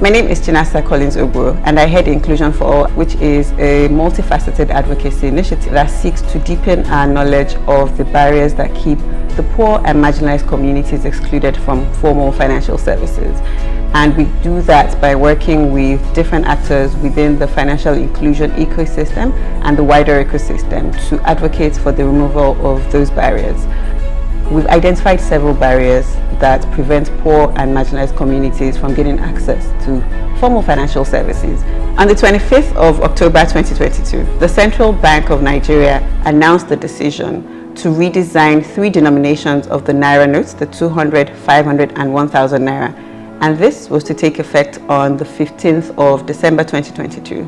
My name is Chinasa Collins Ogbo, and I head Inclusion for All, which is a multifaceted advocacy initiative that seeks to deepen our knowledge of the barriers that keep the poor and marginalized communities excluded from formal financial services. And we do that by working with different actors within the financial inclusion ecosystem and the wider ecosystem to advocate for the removal of those barriers. We've identified several barriers that prevent poor and marginalized communities from getting access to formal financial services. On the 25th of October 2022, the Central Bank of Nigeria announced the decision to redesign 3 denominations of the Naira notes, the 200, 500 and 1000 Naira. And this was to take effect on the 15th of December 2022.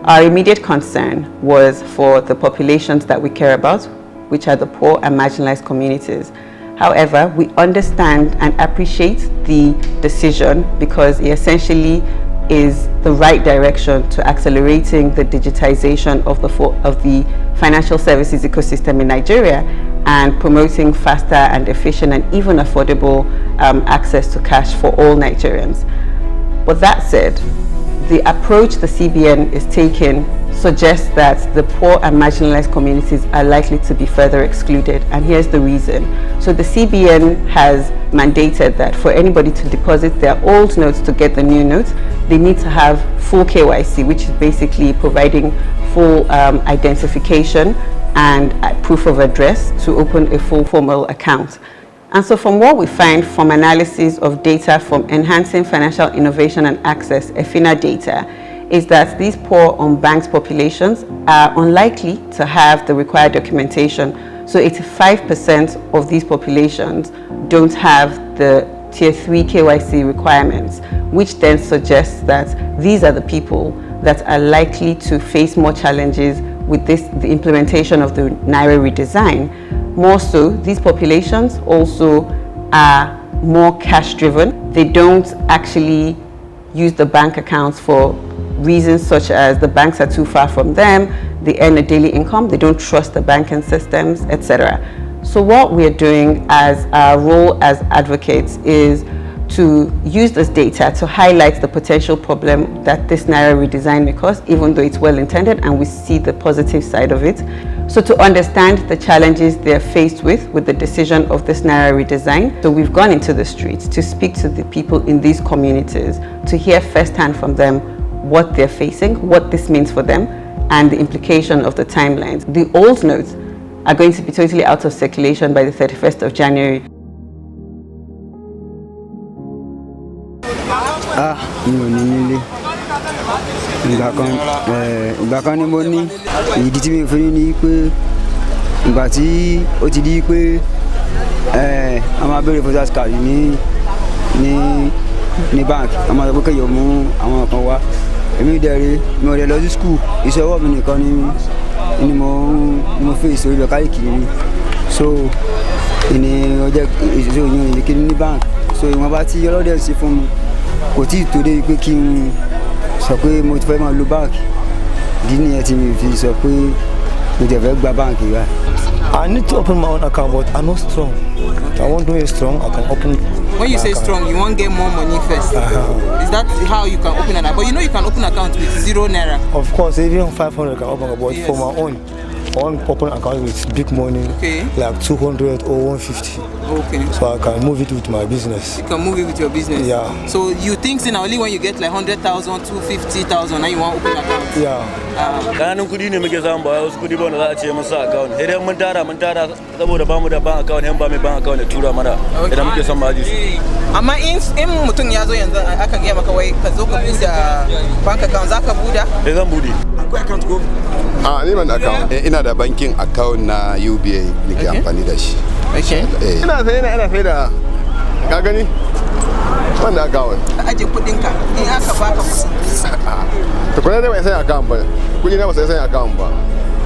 Our immediate concern was for the populations that we care about, which are the poor and marginalized communities. However, we understand and appreciate the decision because it essentially is the right direction to accelerating the digitization of the financial services ecosystem in Nigeria and promoting faster and efficient and even affordable access to cash for all Nigerians. But that said, the approach the CBN is taking suggests that the poor and marginalized communities are likely to be further excluded, and here's the reason. So the CBN has mandated that for anybody to deposit their old notes to get the new notes, they need to have full KYC, which is basically providing full identification and proof of address to open a full formal account. And so from what we find from analysis of data from Enhancing Financial Innovation and Access, EFINA data, is that these poor unbanked populations are unlikely to have the required documentation. So 85% of these populations don't have the Tier 3 KYC requirements, which then suggests that these are the people that are likely to face more challenges with the implementation of the Naira redesign. More so, these populations also are more cash driven. They don't actually use the bank accounts for reasons such as the banks are too far from them, they earn a daily income, they don't trust the banking systems, etc. So what we're doing as our role as advocates is to use this data to highlight the potential problem that this Naira redesign may cause, even though it's well intended and we see the positive side of it. So to understand the challenges they're faced with the decision of this Naira redesign, so we've gone into the streets to speak to the people in these communities, to hear firsthand from them what they're facing, what this means for them, and the implication of the timelines. The old notes are going to be totally out of circulation by the 31st of January. Ìgbà kan ni mo ní ìdí tí mi fi ní pé ìgbà tí ó ti di pé a máa béèrè photos card ní bank a máa sọ pé kéèyàn mú àwọn kan wá èmi dẹ̀rẹ̀ mi ò dẹ̀ lọ sí school iṣẹ́ ọwọ́ mi nìkan ni mo face orí lọ kárí kiri so ìní ọjọ́ ìṣòro yìí ìdíkiri ní bank so ìwọ̀n bá tí ọlọ́dẹ̀ sí fún mi kò tí ì tó dé pé kí n sọ pé mo ti fẹ́ máa lo báńkì ìdí nìyẹn tí mi fi sọ pé mo ti fẹ́ gba báńkì rà. I need to open my own account, but I'm not strong. I want to be strong. I can open. When you say strong, you want to get more money first. Is that how you can open an account? But you know you can open an account with 0 Naira. Of course, even 500 can open, but yes. For my own, I want to open an account with big money, okay. Like 200 or 150. Okay. So I can move it with my business. You can move it with your business. Yeah. So you think only when you get like 100,000, 250,000, now you want to open an account? Yeah. Kananun kudi ne muke samu ba wasu kudi ba wanda za a ce musu account. Idan mun tara saboda bamu da bank account, yan ba mai bank account da tura mana idan muke son maji su. Amma in mutum ya zo yanzu aka gaya maka wai ka zo ka bude bank account za ka buda? Zan bude. Akwai account ko? Ni ban da account. Ina da banking account na UBA nake amfani da shi. Okay. Ina sai da ka gani? Wanda account. Ka aje kudin ka in aka baka kudi. To kuna ne bai sai account ba. Kudi na ba sai account ba.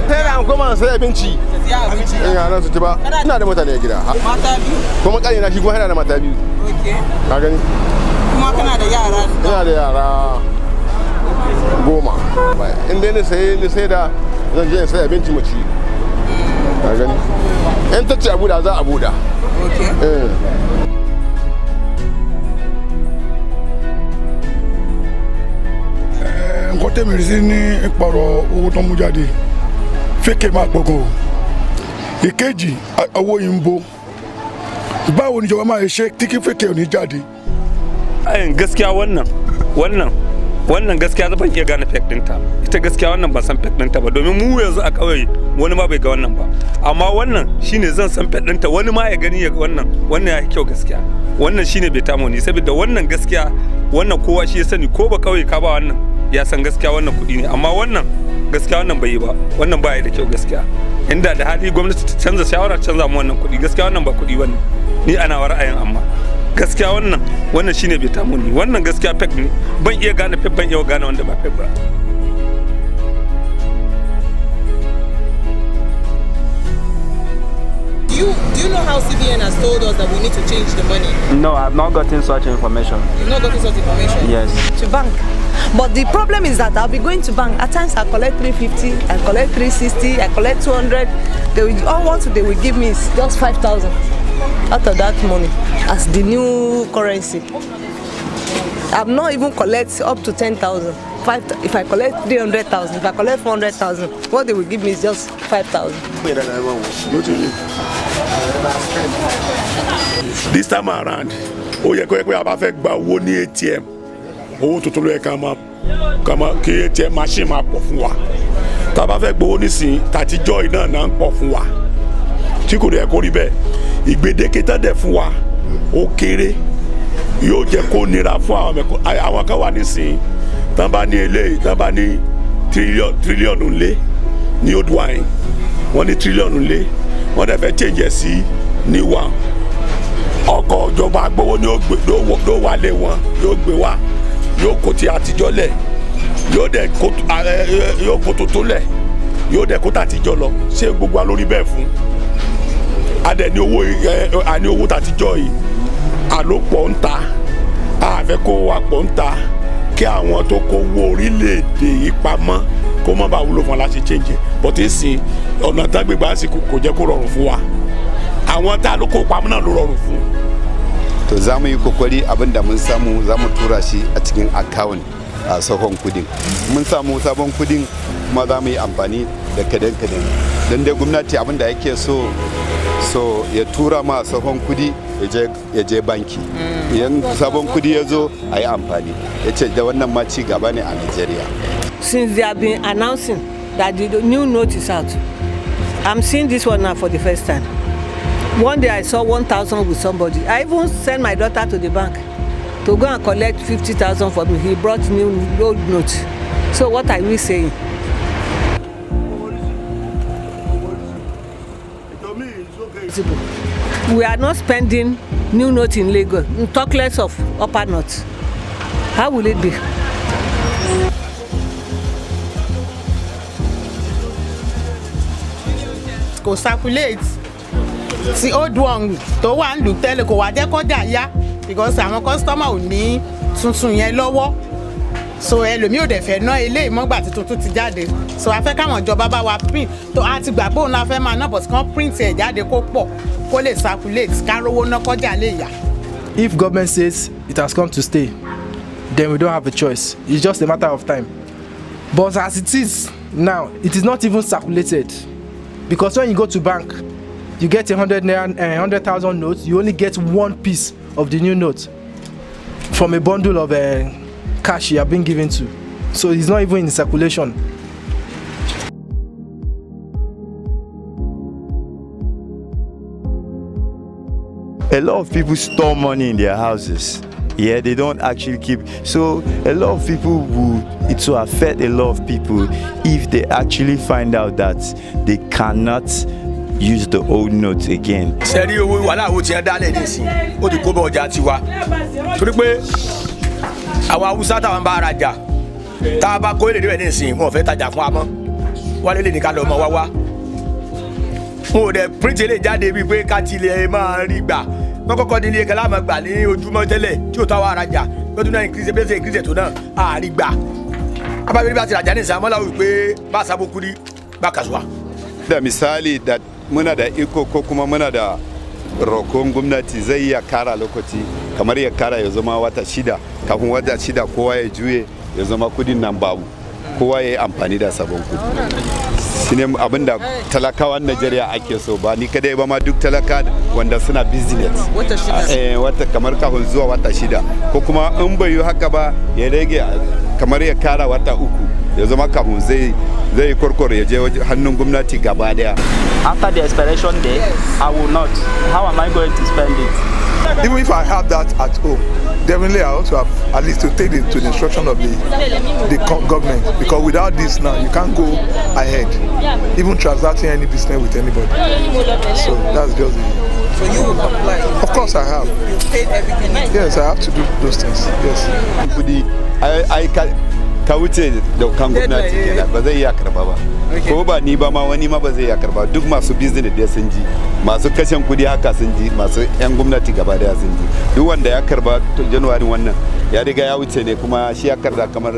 Sai da an koma sai abinci. Ina nan su ci ba. Ina da mutane a gida. Mata biyu. Kuma kani na shi kuma yana da mata biyu. Okay. Ka gani? Kuma kana da yara. Ina da yara 10. In dai ni sai da zan je sai abinci mu ci. Ka gani? In ta ce a buɗa za a buɗa. Okay. nǹkan tẹ̀mí rí sí ní ìpàrọ̀ owó tó ń mú jáde fẹ́kẹ̀ máa pọ̀ gan o. Ìkejì owó yìí ń bo báwo ni ìjọba máa ṣe tí kí fẹ́kẹ̀ ò ní jáde. Gaskiya wannan gaskiya zan iya gane fake ɗinta. Ita gaskiya wannan ban san fake ɗinta ba domin mu yanzu a ƙauye wani ma bai ga wannan ba. Amma wannan shine zan san fake ɗinta wani ma ya gani ya ga wannan ya kyau gaskiya. Wannan shine bai tamo ni saboda wannan gaskiya wannan kowa shi ya sani ko ba ƙauye ka ba wannan ya san gaskiya wannan kuɗi ne amma wannan gaskiya wannan bai yi ba wannan ba ya da kyau gaskiya. Inda da hali gwamnati ta canza shawara canza mu wannan kuɗi gaskiya wannan ba kuɗi wannan ni ana wa ra'ayin amma gaskiya wannan shine bai tamu ni wannan gaskiya fake ne ban iya gane fake ban iya gane wanda ba fake ba. Do you know how CBN has told us that we need to change the money? No, I have not gotten such information. You've not gotten such information? Yes. To bank. But the problem is that I'll be going to bank. At times I collect 350, I collect 360, I collect 200. They will give me is just 5,000 out of that money as the new currency. I've not even collect up to 10,000. If I collect 300,000, if I collect 400,000, what they will give me is just 5,000. This time around, yẹ kó a bá fẹ́ gba owó ní ATM, owó tuntun ló yẹ ká máa kí ATM machine máa pọ̀ fún wa. Tá a bá fẹ́ gbowó nísìnyí, tàtijọ́ iná náà ń pọ̀ fún wa. Tí kò yẹ kó rí bẹ́ẹ̀, ìgbèdéke tán dẹ̀ fún wa, ó kéré, yóò jẹ́ kó nira fún àwọn kan wà nísìnyí. Tán bá ní eléyìí, tán bá ní tírílíọ̀nù lé ní old wine, wọ́n ní tírílíọ̀nù lé, wọ́n dẹ̀ fẹ́ change ẹ̀ sí ní one. Ọkọ̀ ìjọba agbowó ni yóò wà lé wọn, yóò gbé wá, yóò kó ti àtijọ́ lẹ̀, yóò kó tuntun lẹ̀, yóò dẹ̀ kó tàtijọ́ lọ. Ṣé gbogbo wa lórí bẹ́ẹ̀ fún? A dẹ̀ ní owó tàtijọ́ yìí, àlòpọ̀ ń ta, àfẹ́ kó wa pọ̀ ń ta. Kí àwọn tó kówó orílẹ̀-èdè yìí pamọ́ kó má bàa wúlò fún wa láti change bọ́tí sí ọ̀nà tá gbégbá sí kò jẹ́ kó rọrùn fún wa àwọn tá ló kó pamọ́ náà ló rọrùn fún. To za mu yi kokari abin da mun samu za mu tura shi a cikin account a sahon kudin. Mun samu sabon kudin kuma za mu yi amfani da kadan-kadan. Don dai gwamnati abin da yake so ya tura ma sahon kudi ya je banki. Idan sabon kudi ya zo a yi amfani. Ya ce da wannan ma ci gaba ne a Nigeria. Since they have been announcing that the new note is out, I'm seeing this one now for the first time. One day I saw 1,000 with somebody. I even sent my daughter to the bank to go and collect 50,000 for me. He brought new old note. So what are we saying? We are not spending new note in Lagos, talk less of upper north. How will it be? Kò circulate ti old one tó wà ń lù tẹ́lẹ̀ kò wá jẹ́ kọjá yá because àwọn customer ò ní tuntun yẹn lọ́wọ́ so ẹlòmíì ò dẹ̀ fẹ́ ná ilé ìmọ̀gbà tí tuntun ti jáde so a fẹ́ káwọn ìjọba bá wa print tó a ti gbà pé òun la fẹ́ máa ná but kán print ẹ̀ jáde kó pọ̀ kó lè circulate kárówó ná kọjá lè yá. If government says it has come to stay, then we don't have a choice. It's just a matter of time. But as it is now, it is not even circulated. Because when you go to bank, you get 100,000 notes, you only get one piece of the new note from a bundle of cash you have been given to. So it's not even in circulation. A lot of people store money in their houses. Yeah, they don't actually keep. So a lot of people it will affect a lot of people if they actually find out that they cannot use the old notes again. Sẹ́rí owó wàhálà owó tí ẹ dálẹ̀ nísìn, ó ti kó bá ọjà tiwa. Torí pé àwọn Haúsá táwọn bá ara jà, tá a bá kó èlé níbẹ̀ nísìn, wọn ò fẹ́ tajà fún wa mọ́. Wọ́n lè ní ká lọ mọ́ wá wá. Wọn ò dẹ̀ print eléyìí jáde bíi pé ká tilẹ̀ máa rí gbà. Wọ́n kọ́kọ́ ní ilé ẹ̀ka láàmú gbà ní ojúmọ́ tẹ́lẹ̀ tí ò táwọn arajà lọ́dún náà increase tó náà àárí gbà. Abábẹ́rẹ́ bá ti rajà ní ìsàmọ́ láwùjọ pé bá a sábò kúrí bá a kàṣùwà. Da misali da muna da iko ko kuma muna da roƙon gwamnati zai iya kara lokaci kamar ya kara ya zama wata shida kafin wata shida kowa ya juye ya zama kudin nan babu. kowa ya yi amfani da sabon kuɗi. Shi ne abin da talakawan Najeriya ake so, ba ni kadai ba ma duk talaka wanda suna business. Wata kamar kafin zuwa wata 6 ko kuma in bai yi haka ba ya rage kamar ya kara wata 3 ya zama kafin zai korkor ya je hannun gwamnati gaba daya. After the expiration day, I will not. How am I going to spend it? Even if I have that at home, definitely I also have at least to take it to the instruction of the government, because without this now you can't go ahead, even transacting any business with anybody. So that's just it. So you will comply? Of course I have. You paid everything? Yes, I have to do those things. Yes. Ka wuce da kan gwamnati kenan ba zai iya karba ba. Ko ba ni ba ma wani ma ba zai iya karba. Duk masu business da sun ji, masu kashin kudi haka sun ji, masu yan gwamnati gaba daya sun ji. Duk wanda ya karba January wannan ya riga ya wuce ne, kuma shi ya karda kamar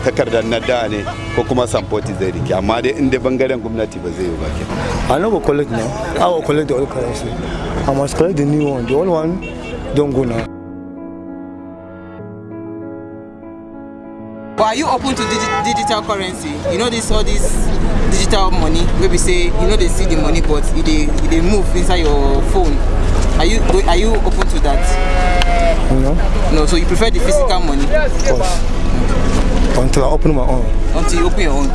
takardar na da ne ko kuma sampoti zai rike, amma dai inda bangaren gwamnati ba zai yi ba ke. I no go collect now. I will collect the old currency. I must collect the new one. The old one don't go now. But are you open to digital currency? You know all this digital money where we say, you know, they see the money but they move inside your phone. Are you open to that? No. No, so you prefer the physical money? Of course. Until I open my own. Until you open your own?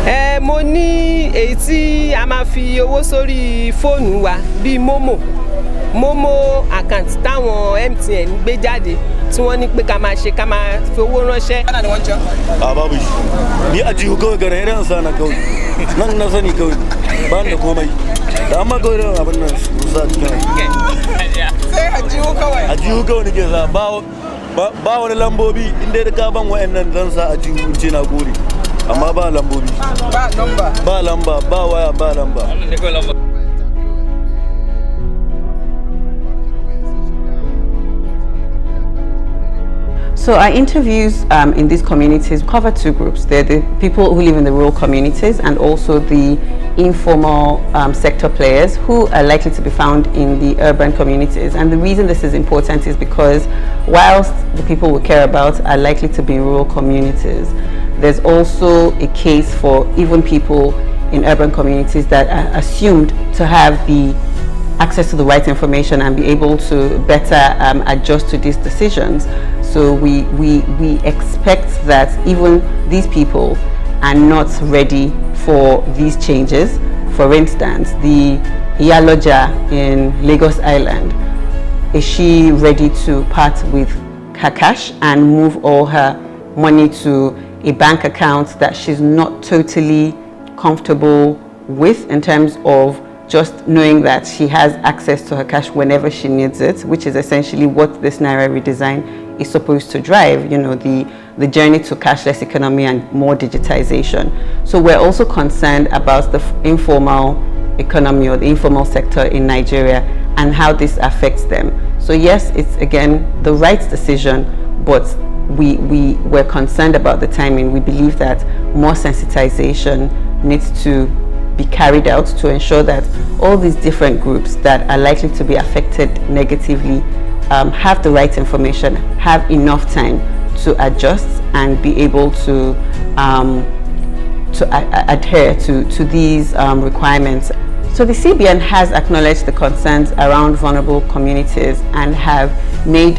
Yeah. Mo ní èyí tí a máa fi owó sórí fóònù wa bíi Momo account táwọn MTN gbé jáde tí wọ́n ní pé ká máa fi owó ránṣẹ́. Kana da wancan? Babu shi. Ni a jihu kawai gare irin sana kawai. Nan na sani kawai. Ba da komai. Da amma kawai irin abin nan sa cikin. Sai a jihu kawai. A jihu kawai nake sa ba wani lambobi inda da ka ban wa'annan zan sa a jihu ce na gode. Amma ba lambobi. Ba lamba. Ba lamba, ba waya, ba lamba. So our interviews in these communities cover two groups. They're the people who live in the rural communities and also the informal sector players who are likely to be found in the urban communities. And the reason this is important is because whilst the people we care about are likely to be in rural communities, there's also a case for even people in urban communities that are assumed to have the access to the right information and be able to better adjust to these decisions. So we expect that even these people are not ready for these changes. For instance, the Iyaloja in Lagos Island, is she ready to part with her cash and move all her money to a bank account that she's not totally comfortable with in terms of just knowing that she has access to her cash whenever she needs it, which is essentially what this Naira redesign is supposed to drive, you know, the journey to cashless economy and more digitization. So we're also concerned about the informal economy or the informal sector in Nigeria and how this affects them. So yes, it's again the right decision, but we're concerned about the timing. We believe that more sensitization needs to be carried out to ensure that all these different groups that are likely to be affected negatively have the right information, have enough time to adjust and be able to adhere to these requirements. So the CBN has acknowledged the concerns around vulnerable communities and have made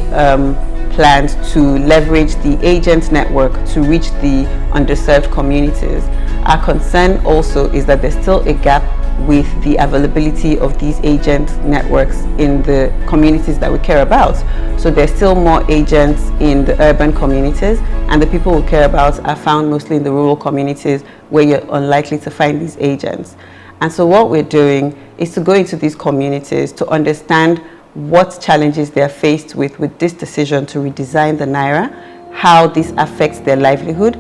plans to leverage the agent network to reach the underserved communities. Our concern also is that there's still a gap with the availability of these agent networks in the communities that we care about. So there's still more agents in the urban communities, and the people we care about are found mostly in the rural communities where you're unlikely to find these agents. And so what we're doing is to go into these communities to understand what challenges they're faced with this decision to redesign the Naira, how this affects their livelihood,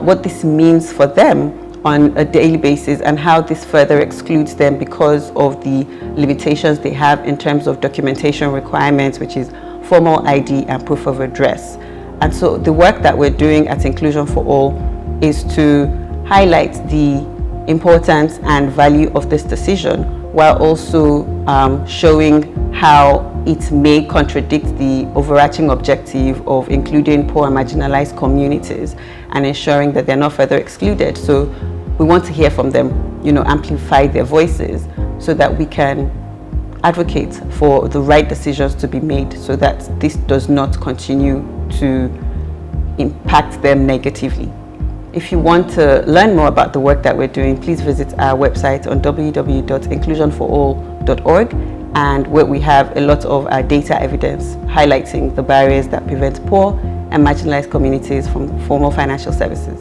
what this means for them on a daily basis, and how this further excludes them because of the limitations they have in terms of documentation requirements, which is formal ID and proof of address. And so the work that we're doing at Inclusion for All is to highlight the importance and value of this decision, while also showing how it may contradict the overarching objective of including poor and marginalized communities and ensuring that they're not further excluded. So we want to hear from them, amplify their voices so that we can advocate for the right decisions to be made so that this does not continue to impact them negatively. If you want to learn more about the work that we're doing, please visit our website on www.inclusionforall.org, and where we have a lot of our data evidence highlighting the barriers that prevent poor and marginalized communities from formal financial services.